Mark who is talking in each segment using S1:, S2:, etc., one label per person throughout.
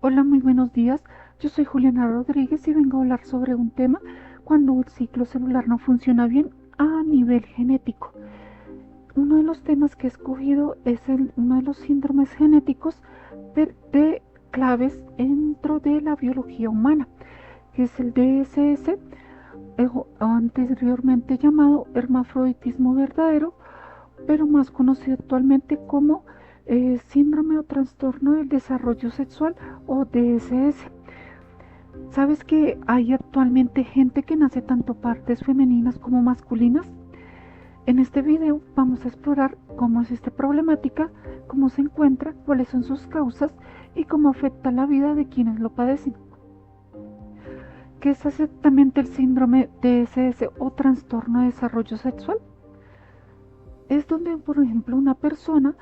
S1: Hola, muy buenos días. Yo soy Juliana Rodríguez y vengo a hablar sobre un tema cuando el ciclo celular no funciona bien a nivel genético. Uno de los temas que he escogido es uno de los síndromes genéticos de claves dentro de la biología humana, que es el DSS, anteriormente llamado hermafroditismo verdadero, pero más conocido actualmente como síndrome o trastorno del desarrollo sexual o DSS. ¿Sabes que hay actualmente gente que nace tanto partes femeninas como masculinas? En este video vamos a explorar cómo es esta problemática, cómo se encuentra, cuáles son sus causas y cómo afecta la vida de quienes lo padecen. ¿Qué es exactamente el síndrome DSS o trastorno de desarrollo sexual? Es donde, por ejemplo, una persona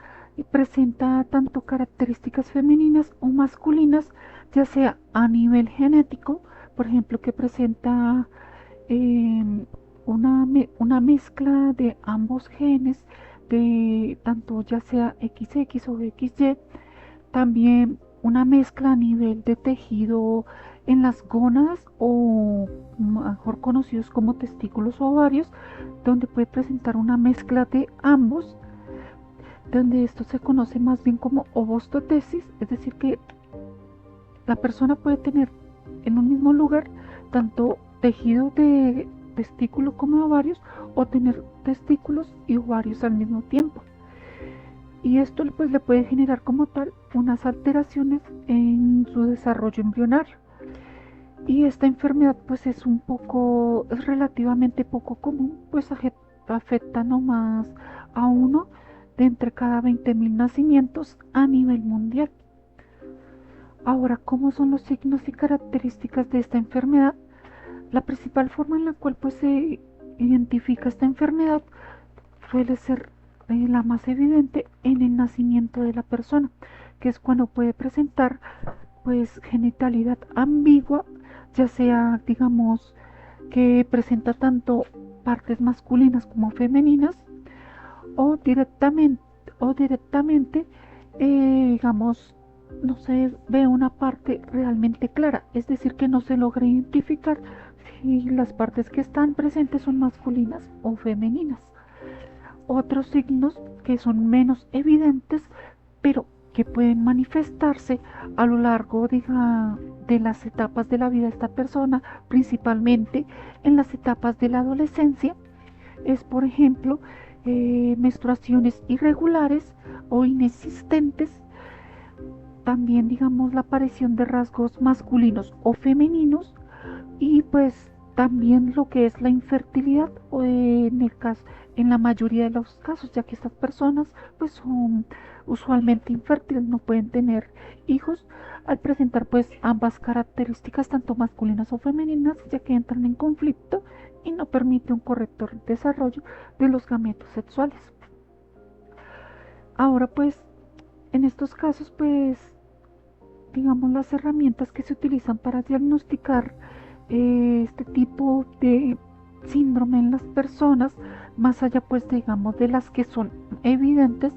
S1: presenta tanto características femeninas o masculinas, ya sea a nivel genético, por ejemplo, que presenta eh, una mezcla de ambos genes, de tanto ya sea XX o XY, también una mezcla a nivel de tejido en las gónadas o mejor conocidos como testículos o ovarios, donde puede presentar una mezcla de ambos, donde esto se conoce más bien como ovostotesis, es decir que la persona puede tener en un mismo lugar tanto tejido de testículo como ovarios o tener testículos y ovarios al mismo tiempo. Y esto pues le puede generar como tal unas alteraciones en su desarrollo embrionario. Y esta enfermedad pues es relativamente poco común, pues afecta nomás a uno de entre cada 20.000 nacimientos a nivel mundial. Ahora, ¿cómo son los signos y características de esta enfermedad? La principal forma en la cual pues se identifica esta enfermedad suele ser la más evidente en el nacimiento de la persona, que es cuando puede presentar pues genitalidad ambigua, ya sea digamos que presenta tanto partes masculinas como femeninas o directamente o directamente digamos no se ve una parte realmente clara, es decir que no se logra identificar si las partes que están presentes son masculinas o femeninas. Otros signos que son menos evidentes, pero que pueden manifestarse a lo largo de las etapas de la vida de esta persona, principalmente en las etapas de la adolescencia, es por ejemplo menstruaciones irregulares o inexistentes, también digamos la aparición de rasgos masculinos o femeninos y pues también lo que es la infertilidad o en la mayoría de los casos, ya que estas personas pues son usualmente infértiles, no pueden tener hijos al presentar pues ambas características tanto masculinas o femeninas, ya que entran en conflicto y no permite un correcto desarrollo de los gametos sexuales. Ahora pues en estos casos pues digamos las herramientas que se utilizan para diagnosticar este tipo de síndrome en las personas, más allá pues digamos de las que son evidentes,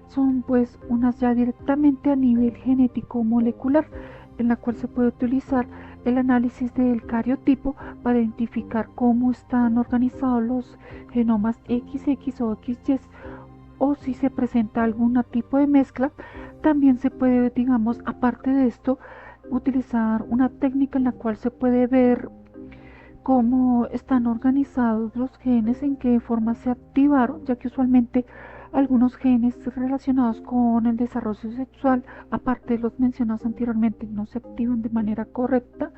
S1: son pues unas ya directamente a nivel genético molecular, en la cual se puede utilizar el análisis del cariotipo para identificar cómo están organizados los genomas XX o XY, o si se presenta algún tipo de mezcla. También se puede, digamos, aparte de esto, utilizar una técnica en la cual se puede ver cómo están organizados los genes, en qué forma se activaron, ya que usualmente algunos genes relacionados con el desarrollo sexual, aparte de los mencionados anteriormente, no se activan de manera correcta,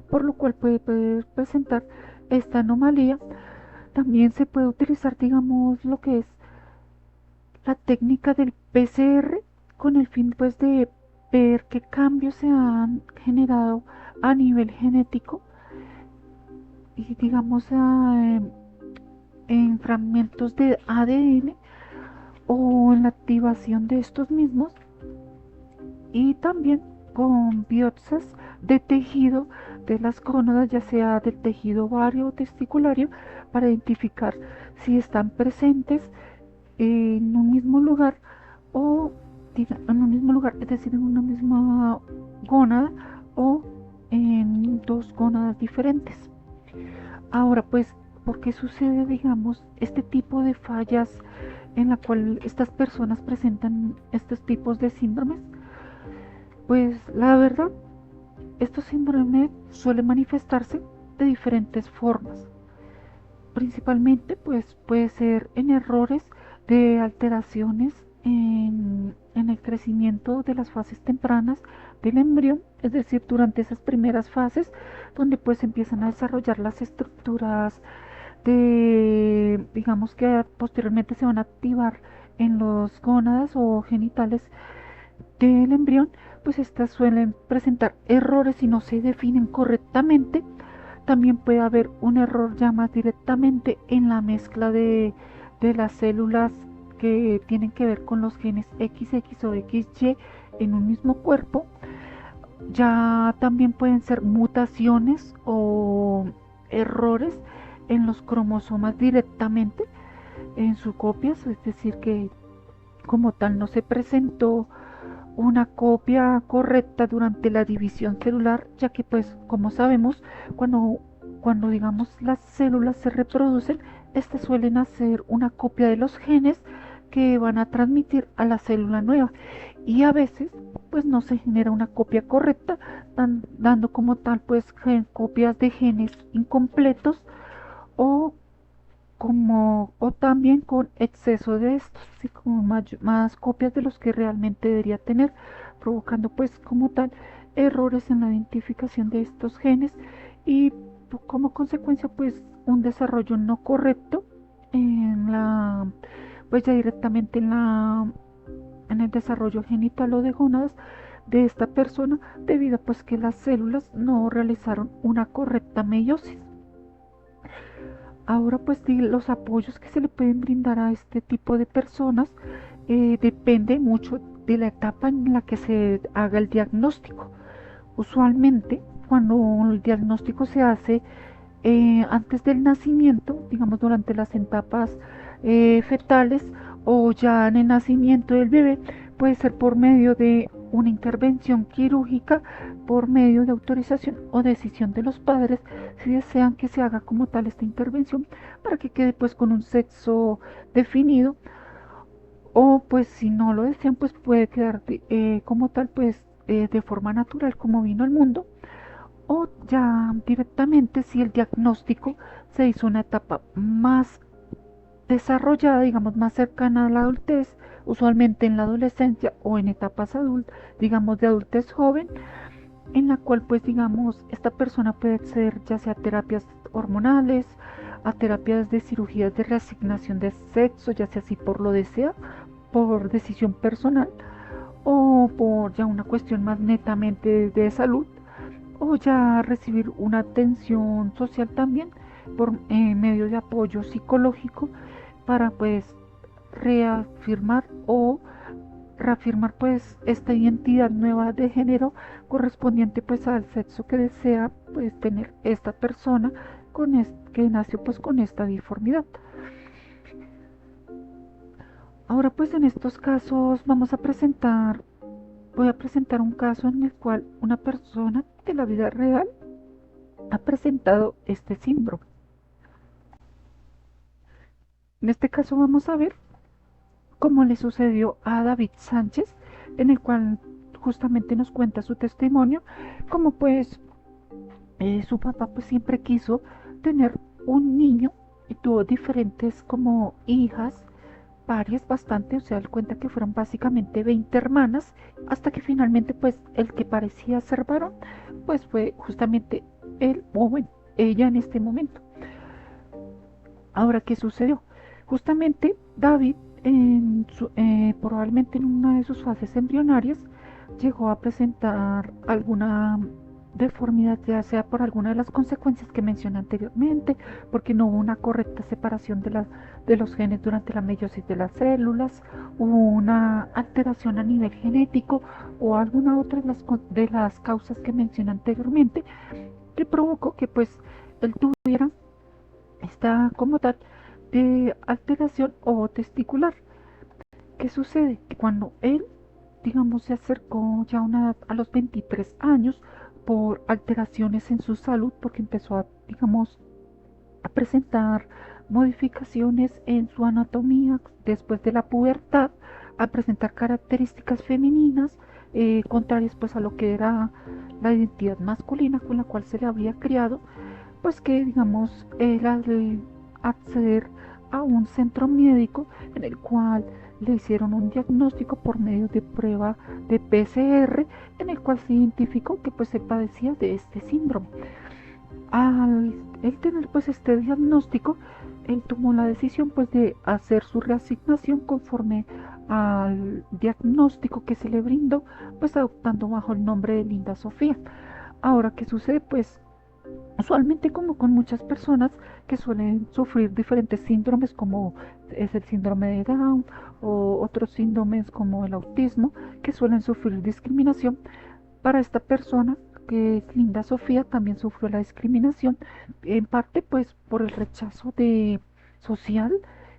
S1: por lo cual puede presentar esta anomalía. También se puede utilizar, digamos, lo que es la técnica del PCR con el fin pues de ver qué cambios se han generado a nivel genético y digamos en fragmentos de ADN o en la activación de estos mismos, y también con biopsias de tejido de las gónadas, ya sea del tejido ovario o testiculario, para identificar si están presentes en un mismo lugar o en un mismo lugar, es decir, en una misma gónada o en dos gónadas diferentes. Ahora, pues, ¿por qué sucede, digamos, este tipo de fallas en la cual estas personas presentan estos tipos de síndromes? Pues la verdad, estos síndromes suelen manifestarse de diferentes formas. Principalmente, pues puede ser en errores de alteraciones en el crecimiento de las fases tempranas del embrión, es decir, durante esas primeras fases donde pues empiezan a desarrollar las estructuras de, digamos que posteriormente se van a activar en los gónadas o genitales del embrión, pues estas suelen presentar errores si no se definen correctamente. También puede haber un error ya más directamente en la mezcla de las células que tienen que ver con los genes XX o XY en un mismo cuerpo. Ya también pueden ser mutaciones o errores en los cromosomas directamente en sus copias, es decir, que como tal no se presentó una copia correcta durante la división celular, ya que pues como sabemos, cuando digamos las células se reproducen, estas suelen hacer una copia de los genes que van a transmitir a la célula nueva, y a veces pues no se genera una copia correcta, dando como tal pues copias de genes incompletos o también con exceso de estos, así como más copias de los que realmente debería tener, provocando pues como tal errores en la identificación de estos genes y como consecuencia pues un desarrollo no correcto en la, pues ya directamente en el desarrollo genital o de gónadas de esta persona, debido a pues que las células no realizaron una correcta meiosis. Ahora pues los apoyos que se le pueden brindar a este tipo de personas depende mucho de la etapa en la que se haga el diagnóstico. Usualmente cuando el diagnóstico se hace antes del nacimiento, digamos durante las etapas fetales o ya en el nacimiento del bebé, puede ser por medio de una intervención quirúrgica, por medio de autorización o decisión de los padres si desean que se haga como tal esta intervención para que quede pues con un sexo definido, o pues si no lo desean pues puede quedar como tal pues de forma natural como vino al mundo, o ya directamente si el diagnóstico se hizo una etapa más desarrollada, digamos más cercana a la adultez, usualmente en la adolescencia o en etapas adultas, digamos de adultez joven, en la cual pues digamos esta persona puede acceder ya sea a terapias hormonales, a terapias de cirugías de reasignación de sexo, ya sea si por lo desea, por decisión personal o por ya una cuestión más netamente de salud, o ya recibir una atención social también por medio de apoyo psicológico para pues reafirmar o reafirmar pues esta identidad nueva de género correspondiente pues al sexo que desea pues tener esta persona que nació pues con esta deformidad. Ahora pues en estos casos voy a presentar un caso en el cual una persona de la vida real ha presentado este síndrome. En este caso vamos a ver cómo le sucedió a David Sánchez, en el cual justamente nos cuenta su testimonio, como pues su papá pues siempre quiso tener un niño y tuvo diferentes como hijas, varias bastante, o sea, él cuenta que fueron básicamente 20 hermanas, hasta que finalmente pues el que parecía ser varón, pues fue justamente él, o bueno, ella en este momento. Ahora, ¿qué sucedió? Justamente David, probablemente en una de sus fases embrionarias, llegó a presentar alguna deformidad, ya sea por alguna de las consecuencias que mencioné anteriormente, porque no hubo una correcta separación de los genes durante la meiosis de las células, hubo una alteración a nivel genético o alguna otra de las causas que mencioné anteriormente, que provocó que pues él tuviera esta como tal de alteración o testicular. ¿Qué sucede? Que cuando él digamos, se acercó ya a una edad, a los 23 años, por alteraciones en su salud, porque empezó a, digamos, a presentar modificaciones en su anatomía después de la pubertad, a presentar características femeninas contrarias pues a lo que era la identidad masculina con la cual se le había criado, pues que digamos era el acceder a un centro médico en el cual le hicieron un diagnóstico por medio de prueba de PCR, en el cual se identificó que pues se padecía de este síndrome. Al él tener pues este diagnóstico, él tomó la decisión pues de hacer su reasignación conforme al diagnóstico que se le brindó, pues adoptando bajo el nombre de Linda Sofía. Ahora, ¿qué sucede? Pues usualmente, como con muchas personas que suelen sufrir diferentes síndromes, como es el síndrome de Down o otros síndromes como el autismo, que suelen sufrir discriminación, para esta persona, que es Linda Sofía, también sufrió la discriminación, en parte pues por el rechazo social,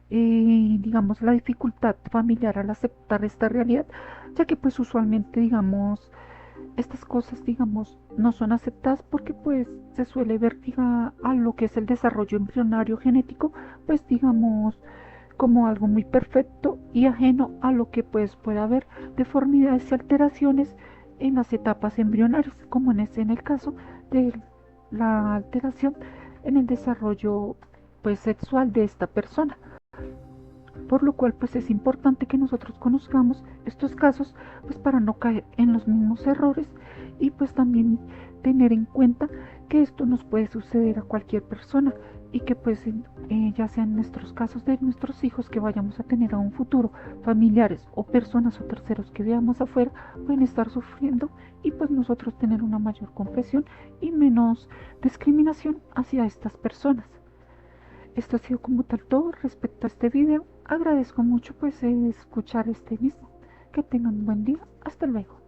S1: digamos la dificultad familiar al aceptar esta realidad, ya que pues usualmente, digamos, estas cosas, digamos, no son aceptadas porque pues se suele ver, a lo que es el desarrollo embrionario genético, pues digamos, como algo muy perfecto y ajeno a lo que pues puede haber deformidades y alteraciones en las etapas embrionarias, como en el caso de la alteración en el desarrollo pues sexual de esta persona. Por lo cual pues es importante que nosotros conozcamos estos casos, pues para no caer en los mismos errores, y pues también tener en cuenta que esto nos puede suceder a cualquier persona, y que pues ya sean nuestros casos de nuestros hijos que vayamos a tener a un futuro, familiares o personas o terceros que veamos afuera, pueden estar sufriendo, y pues nosotros tener una mayor comprensión y menos discriminación hacia estas personas. Esto ha sido como tal todo respecto a este video. Agradezco mucho pues escuchar este mismo. Que tengan un buen día. Hasta luego.